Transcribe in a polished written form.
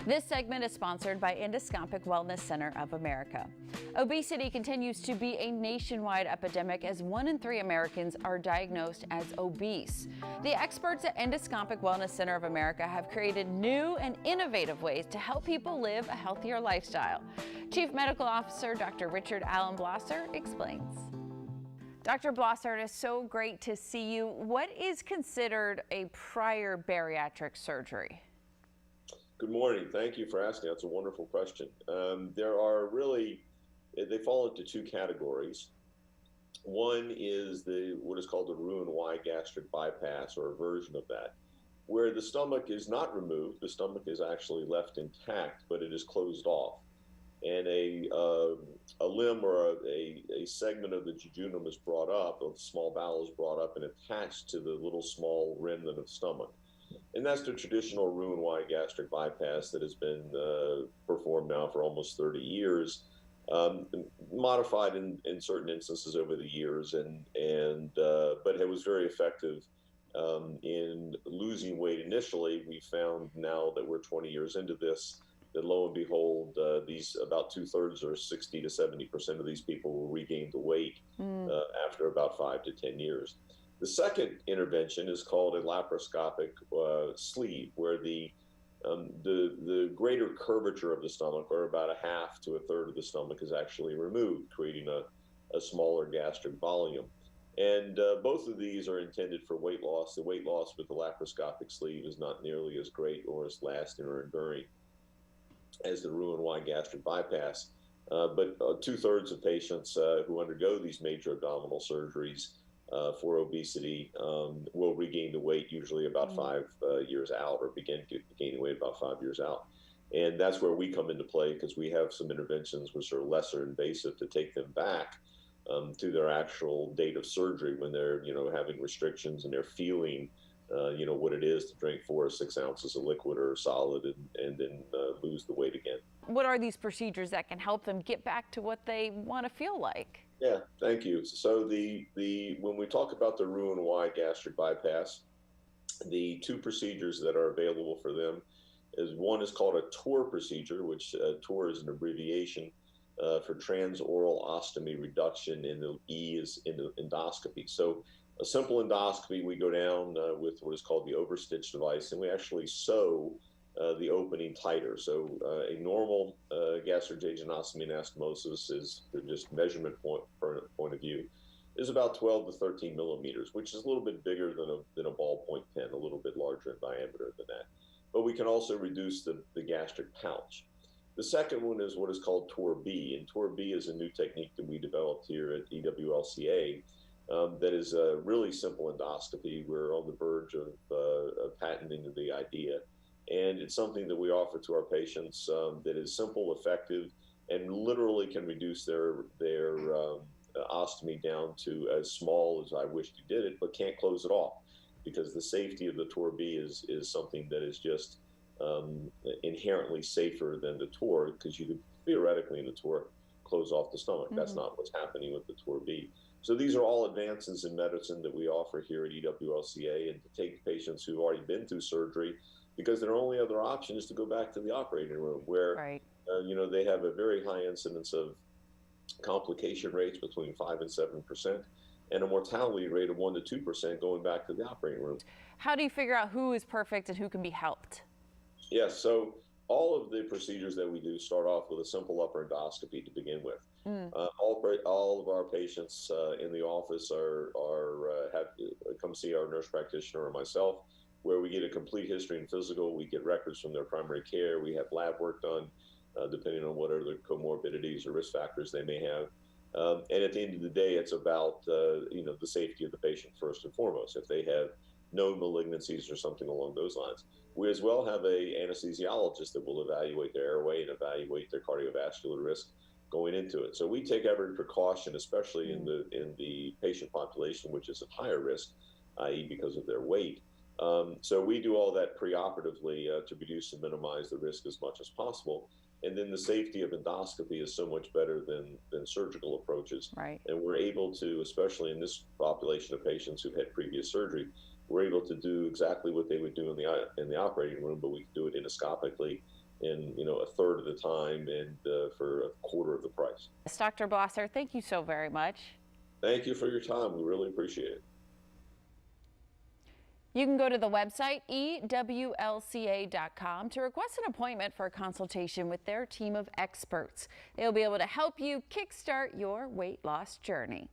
This segment is sponsored by Endoscopic Wellness Center of America. Obesity continues to be a nationwide epidemic as 1 in 3 Americans are diagnosed as obese. The experts at Endoscopic Wellness Center of America have created new and innovative ways to help people live a healthier lifestyle. Chief Medical Officer Dr. Richard Allen Blosser explains. Dr. Blosser, it is so great to see you. What is considered a prior bariatric surgery? Good morning. Thank you for asking. That's a wonderful question. There are really, they fall into 2 categories. One is what is called the Roux-en-Y gastric bypass, or a version of that, where the stomach is not removed. The stomach is actually left intact, but it is closed off. And a limb or a segment of the jejunum is brought up, or the small bowel is brought up and attached to the little small remnant of stomach. And that's the traditional Roux-en-Y gastric bypass that has been performed now for almost 30 years, modified in certain instances over the years, but it was very effective in losing weight initially. We found now that we're 20 years into this, that lo and behold, these about 2/3 or 60 to 70% of these people will regain the weight after about 5 to 10 years. The second intervention is called a laparoscopic sleeve, where the greater curvature of the stomach, or about 1/2 to 1/3 of the stomach, is actually removed, creating a smaller gastric volume. And both of these are intended for weight loss. The weight loss with the laparoscopic sleeve is not nearly as great or as lasting or enduring as the Roux-en-Y gastric bypass. But 2/3 of patients who undergo these major abdominal surgeries for obesity will regain the weight usually about 5 years out, or begin gaining weight about 5 years out. And that's where we come into play, because we have some interventions which are lesser invasive to take them back to their actual date of surgery, when they're having restrictions and they're feeling what it is to drink 4 or 6 ounces of liquid or solid and then lose the weight again. What are these procedures that can help them get back to what they want to feel like? Yeah, thank you. So when we talk about the Roux-en-Y gastric bypass, the 2 procedures that are available for them one is called a TOR procedure, which TOR is an abbreviation for transoral ostomy reduction, and the E is endoscopy. So a simple endoscopy, we go down with what is called the overstitch device, and we actually sew the opening tighter. So a normal gastric jejunostomy anastomosis is, from just measurement point of view, is about 12 to 13 millimeters, which is a little bit bigger than a ballpoint pen, a little bit larger in diameter than that. But we can also reduce the gastric pouch. The second one is what is called TOR-B, and TOR-B is a new technique that we developed here at EWLCA. That is a really simple endoscopy. We're on the verge of patenting the idea. And it's something that we offer to our patients that is simple, effective, and literally can reduce their ostomy down to as small as I wished you did it, but can't close it off, because the safety of the TOR-B is something that is just inherently safer than the TOR, because you could theoretically in the TOR close off the stomach. That's not what's happening with the TOR-B. So these are all advances in medicine that we offer here at EWLCA, and to take patients who've already been through surgery, because their only other option is to go back to the operating room, where they have a very high incidence of complication rates between 5 and 7%, and a mortality rate of 1 to 2% going back to the operating room. How do you figure out who is perfect and who can be helped? Yes, so all of the procedures that we do start off with a simple upper endoscopy to begin with. All of our patients in the office have come see our nurse practitioner or myself, where we get a complete history and physical. We get records from their primary care. We have lab work done, depending on what other comorbidities or risk factors they may have. And at the end of the day, it's about the safety of the patient first and foremost. If they have known malignancies or something along those lines, we as well have a anesthesiologist that will evaluate their airway and evaluate their cardiovascular risk going into it. So we take every precaution, especially in the patient population, which is at higher risk, i.e. because of their weight. So we do all that preoperatively to reduce and minimize the risk as much as possible. And then the safety of endoscopy is so much better than surgical approaches. Right. And we're able to, especially in this population of patients who've had previous surgery, we're able to do exactly what they would do in the operating room, but we can do it endoscopically in a third of the time and for a quarter of the price. Dr. Blosser, thank you so very much. Thank you for your time. We really appreciate it. You can go to the website ewlca.com to request an appointment for a consultation with their team of experts. They'll be able to help you kickstart your weight loss journey.